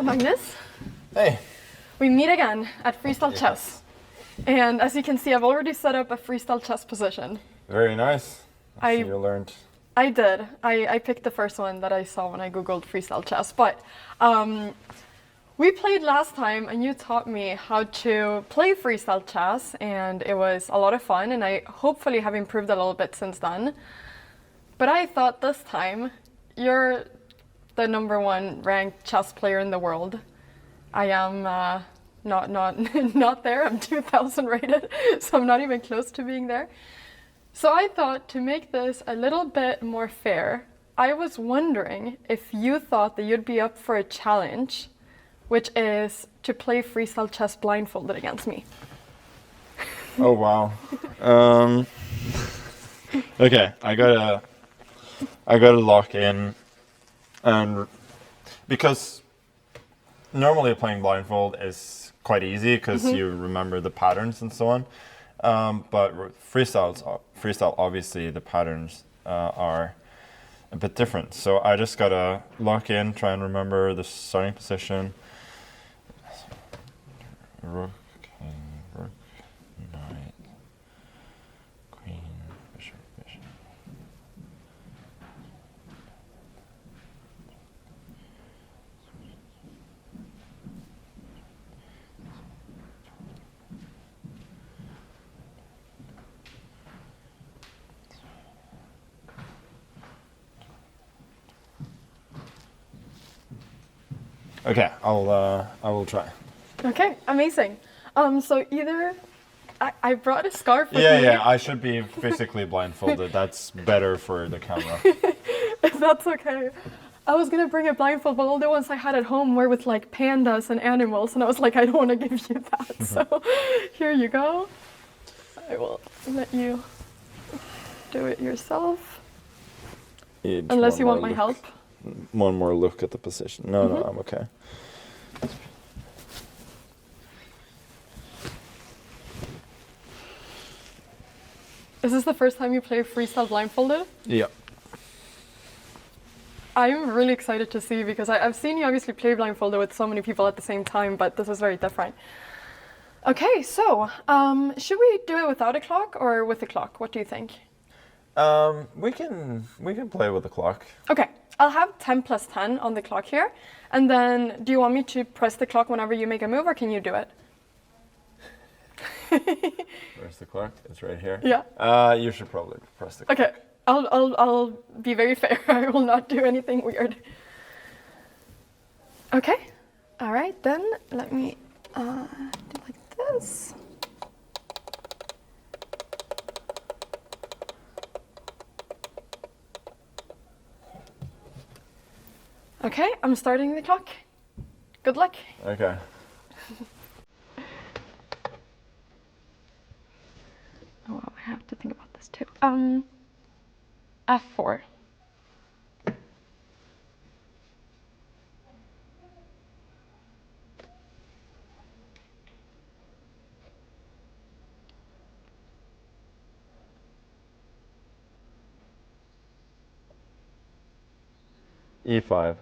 Magnus. Hey. We meet again at Freestyle Chess. And as you can see, I've already set up a Freestyle Chess position. Very nice. I see you learned. I did. I picked the first one that I saw when I Googled Freestyle Chess. But we played last time and you taught me how to play Freestyle Chess. And it was a lot of fun. And I hopefully have improved a little bit since then. But I thought this time, you're the #1 ranked chess player in the world. I am not there. I'm 2000 rated, so I'm not even close to being there. So I thought to make this a little bit more fair, I was wondering if you thought that you'd be up for a challenge, which is to play Freestyle Chess blindfolded against me. Oh wow. Okay, I gotta lock in, and because normally playing blindfold is quite easy because you remember the patterns and so on, but freestyle obviously the patterns are a bit different. So I just gotta lock in, try and remember the starting position. Rook, king, rook, knight, queen, bishop, bishop. Okay, I will try. Okay, amazing. So either I brought a scarf with me. Yeah, I should be physically blindfolded. That's better for the camera. If that's okay. I was gonna bring a blindfold, but all the ones I had at home were with like pandas and animals, and I was like, I don't want to give you that. So here you go. I will let you do it yourself. Unless you want my help. One more look at the position. No, I'm okay. Is this the first time you play Freestyle blindfolded? Yeah. I'm really excited to see because I've seen you obviously play blindfolded with so many people at the same time, but this is very different. Okay, so should we do it without a clock or with a clock? What do you think? We can play with the clock. Okay, I'll have 10 plus 10 on the clock here, and then do you want me to press the clock whenever you make a move, or can you do it? Where's the clock? It's right here. Yeah. You should probably press the clock. Okay, I'll be very fair. I will not do anything weird. Okay, all right, then let me do like this. Okay, I'm starting the clock. Good luck. Okay. Oh, well, I have to think about this too. F4. E5.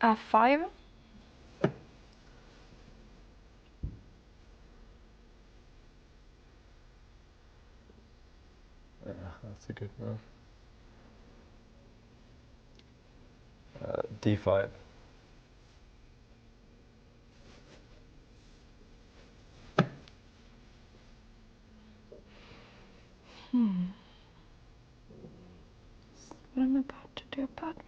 F5. Yeah, that's a good move. D5. But I'm about to do a bad move.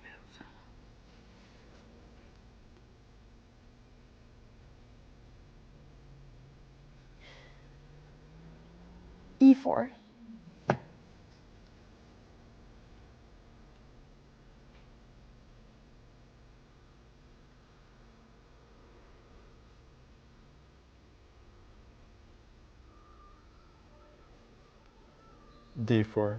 E4. D4.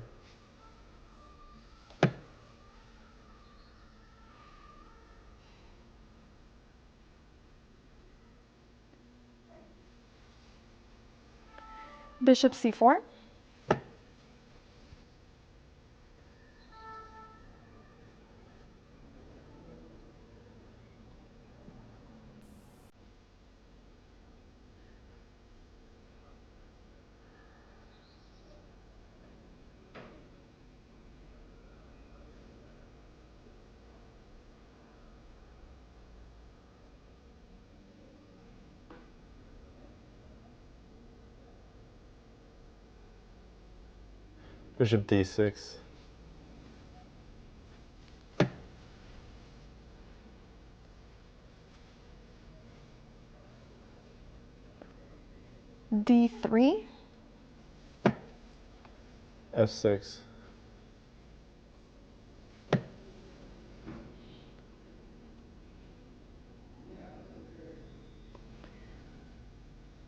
Bishop c4. Bishop D6. d3. F6.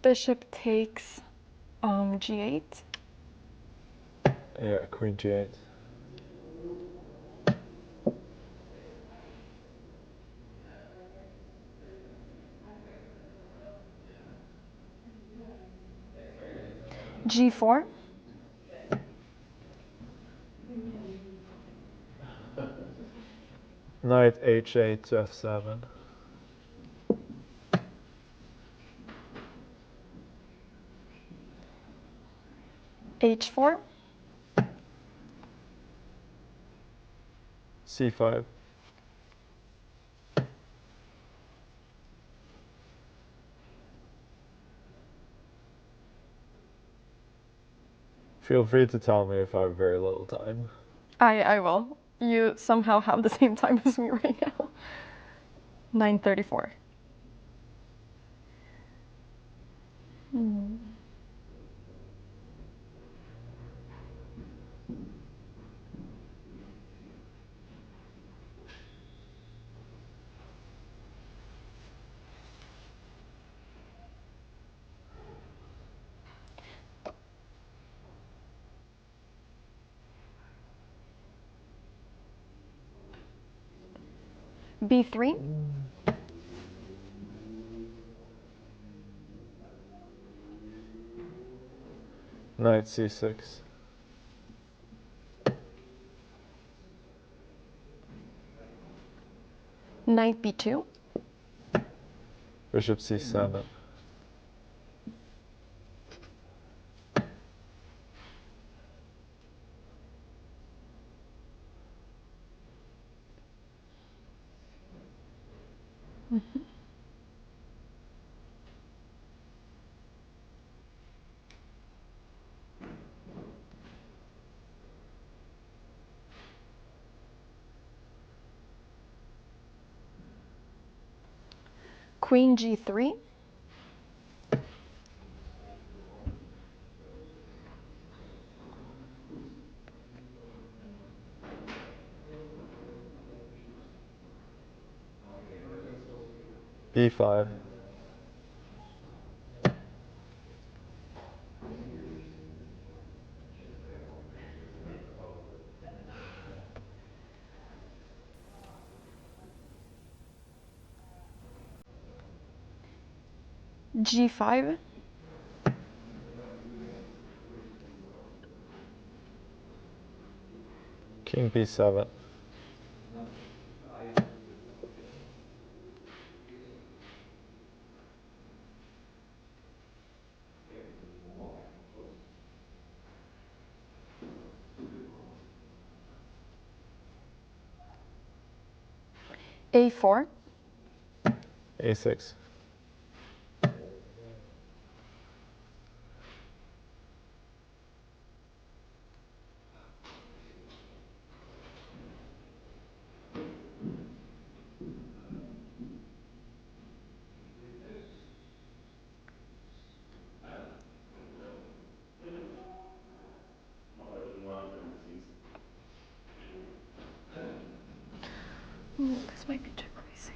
Bishop takes g8. Yeah, Queen G8. g4. Knight H8 to F7. h4. C5. Feel free to tell me if I have very little time. I will. You somehow have the same time as me right now. 9:34. b3. Knight C6. Knight b2. Bishop C7. Queen g3. B5. g5. King B7. a4. A6. This might be too crazy.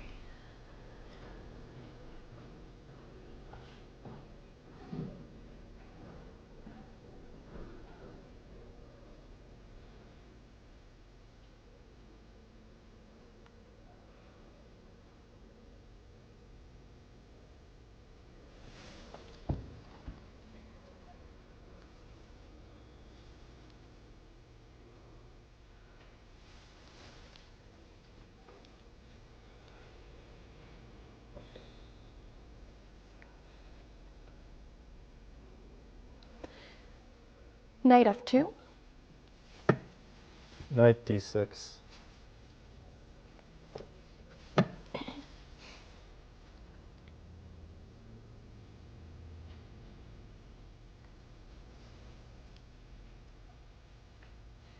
Knight f2. Knight d6.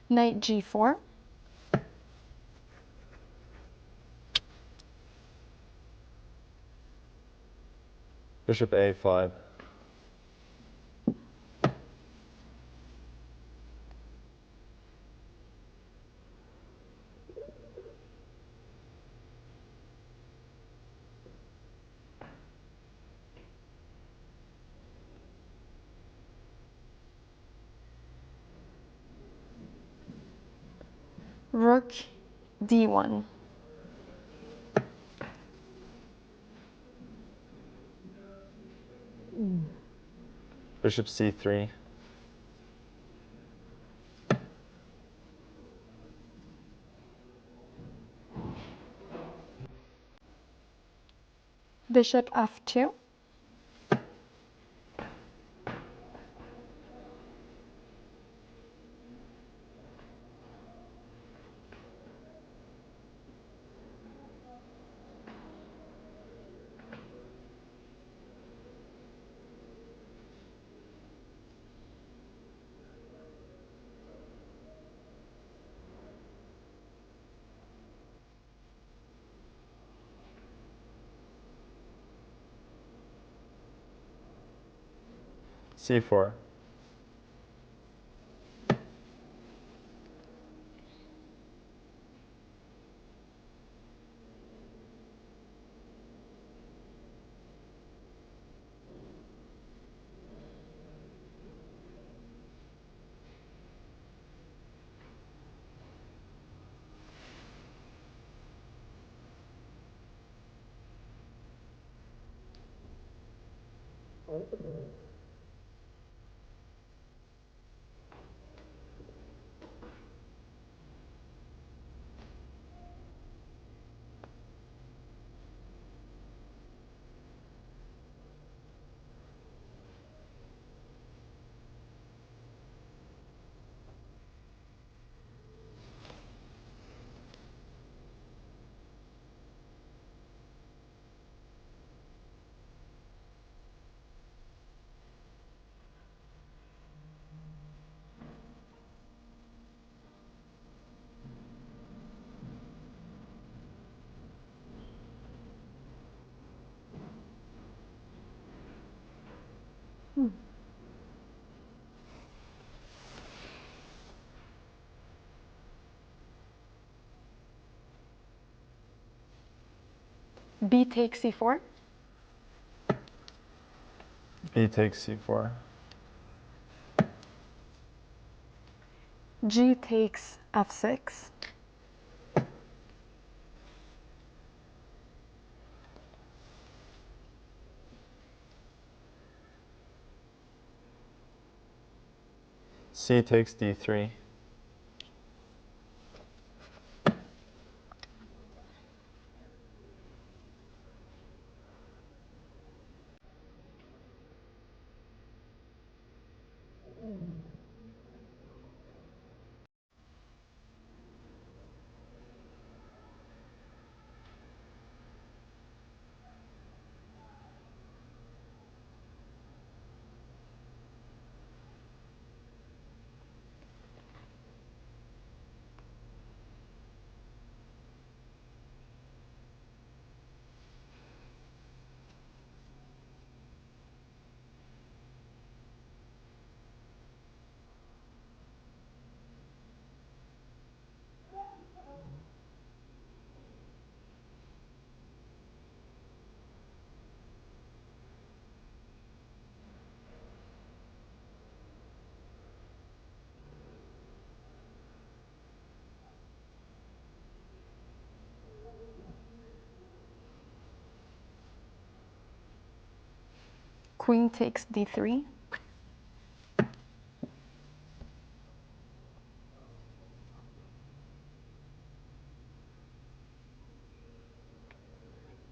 Knight g4. Bishop a5. Rook d1. Bishop c3. Bishop f2. c4. B takes c4. B takes c4. G takes f6. C takes d3. Queen takes d3.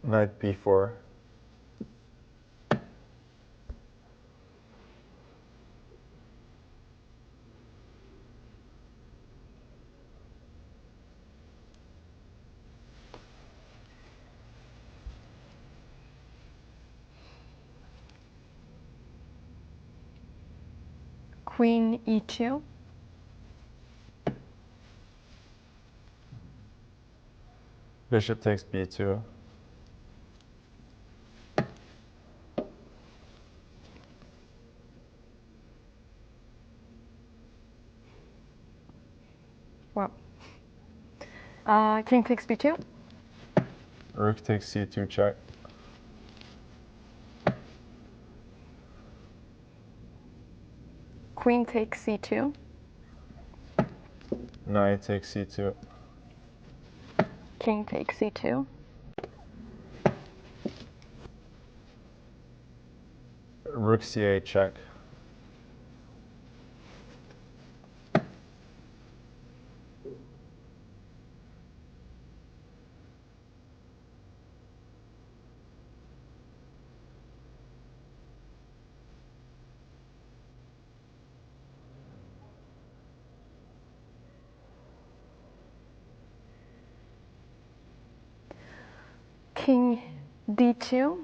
Knight b4. Queen e2. Bishop takes b2. Wow. King takes b2. Rook takes c2 check. Queen takes c2. Knight takes c2. King takes c2. Rook c8 check. King d2.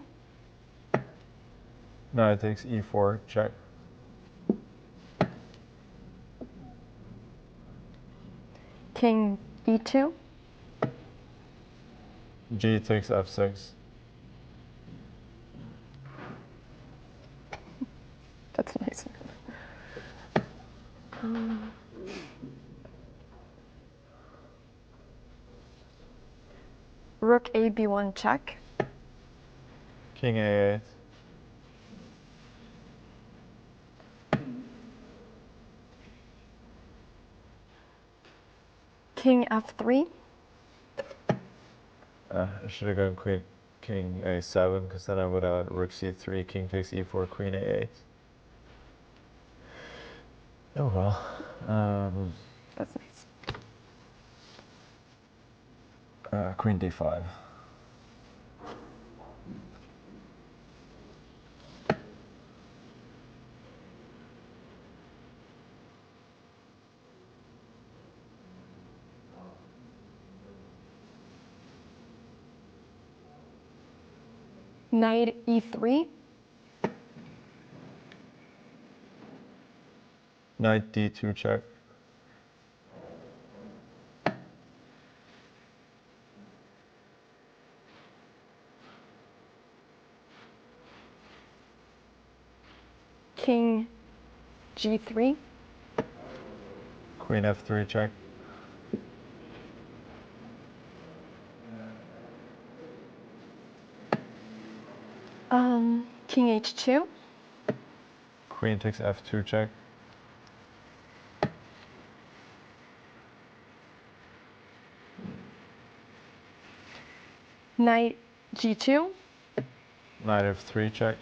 Knight takes e4 check. King e2. G takes f6. That's nice. Rook a b1 check. King a8. King f3. I should have gone queen, king a7, because then I would have rook c3, king takes e4, queen a8. Oh well. That's nice. Queen d5. Knight e3. Knight d2 check. King g3. Queen f3 check. King h2. Queen takes f2 check. Knight g2. Knight f3 check.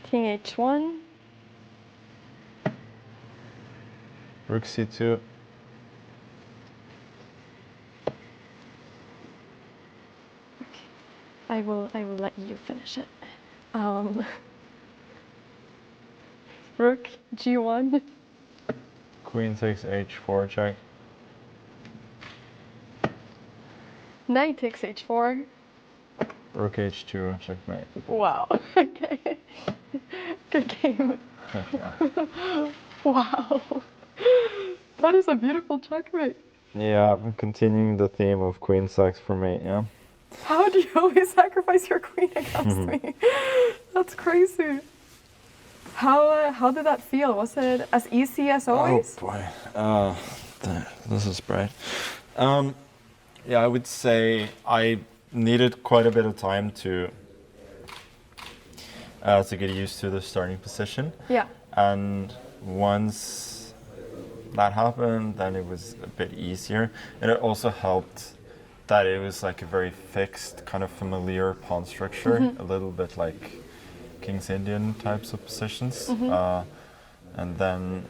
King h1. Rook c2. I will let you finish it. Rook g1. Queen takes h4 check. Knight takes h4. Rook h2 checkmate. Wow. Okay. Good game. Wow. That is a beautiful checkmate. Yeah, I'm continuing the theme of queen sucks for me, yeah. How do you always sacrifice your queen against me? That's crazy. How did that feel? Was it as easy as always? Oh boy, this is bright. Yeah, I would say I needed quite a bit of time to get used to the starting position. Yeah. And once that happened, then it was a bit easier. And it also helped that it was like a very fixed, kind of familiar pawn structure, a little bit like King's Indian types of positions. And then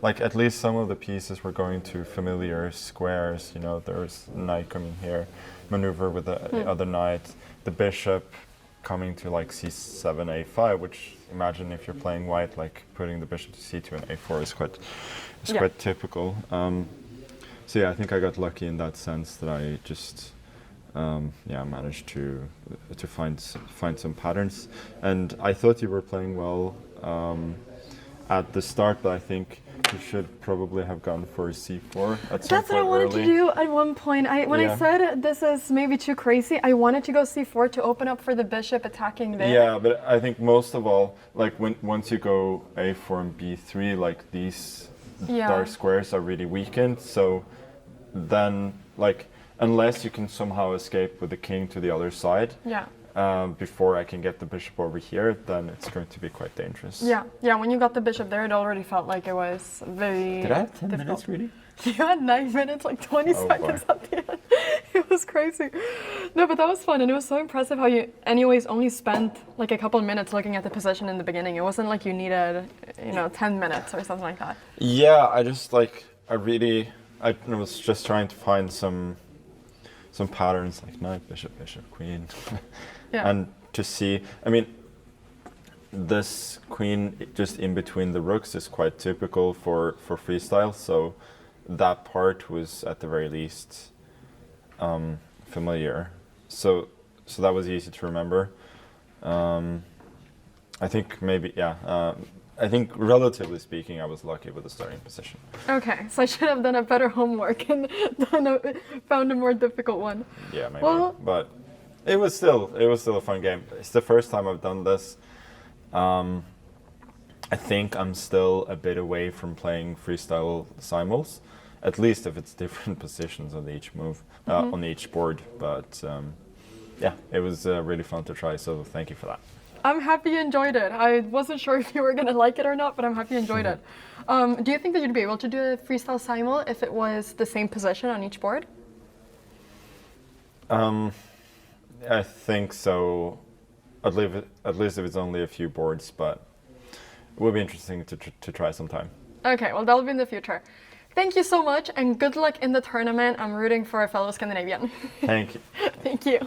at least some of the pieces were going to familiar squares. You know, there's knight coming here, maneuver with the other knight, the bishop coming to like c7, a5, which imagine if you're playing white, like putting the bishop to c2 and a4 is quite typical. So yeah, I think I got lucky in that sense that I just yeah, I managed to find some patterns, and I thought you were playing well at the start, but I think you should probably have gone for C4 at some That's what I point wanted early. to do at one point. When I Yeah. said this is maybe too crazy, I wanted to go C4 to open up for the bishop attacking there. Yeah, but I think most of all, like once you go A4 and B3, like these Yeah. dark squares are really weakened. So then, like, unless you can somehow escape with the king to the other side, Yeah. before I can get the bishop over here, then it's going to be quite dangerous. Yeah. Yeah. When you got the bishop there, it already felt like it was very. Did I have 10 difficult. minutes really? You had 9 minutes, like 20 Oh, seconds boy. at the end. It was crazy. No, but that was fun, and it was so impressive how you, anyways, only spent like a couple of minutes looking at the position in the beginning. It wasn't like you needed, 10 minutes or something like that. Yeah, I just like I was just trying to find some patterns like knight, bishop, bishop, queen, Yeah. and to see. I mean, this queen just in between the rooks is quite typical for freestyle. So that part was at the very least familiar. So that was easy to remember. I think maybe I think relatively speaking, I was lucky with the starting position. Okay, so I should have done a better homework and found a more difficult one. Yeah, maybe. Well- But it was still a fun game. It's the first time I've done this. I think I'm still a bit away from playing freestyle simuls, at least if it's different positions on each move, on each board. But yeah, it was really fun to try. So thank you for that. I'm happy you enjoyed it. I wasn't sure if you were gonna like it or not, but I'm happy you enjoyed it. Do you think that you'd be able to do a freestyle simul if it was the same position on each board? I think so. At least if it's only a few boards, but it would be interesting to try sometime. Okay, well that'll be in the future. Thank you so much, and good luck in the tournament. I'm rooting for a fellow Scandinavian. Thank you. Thank you.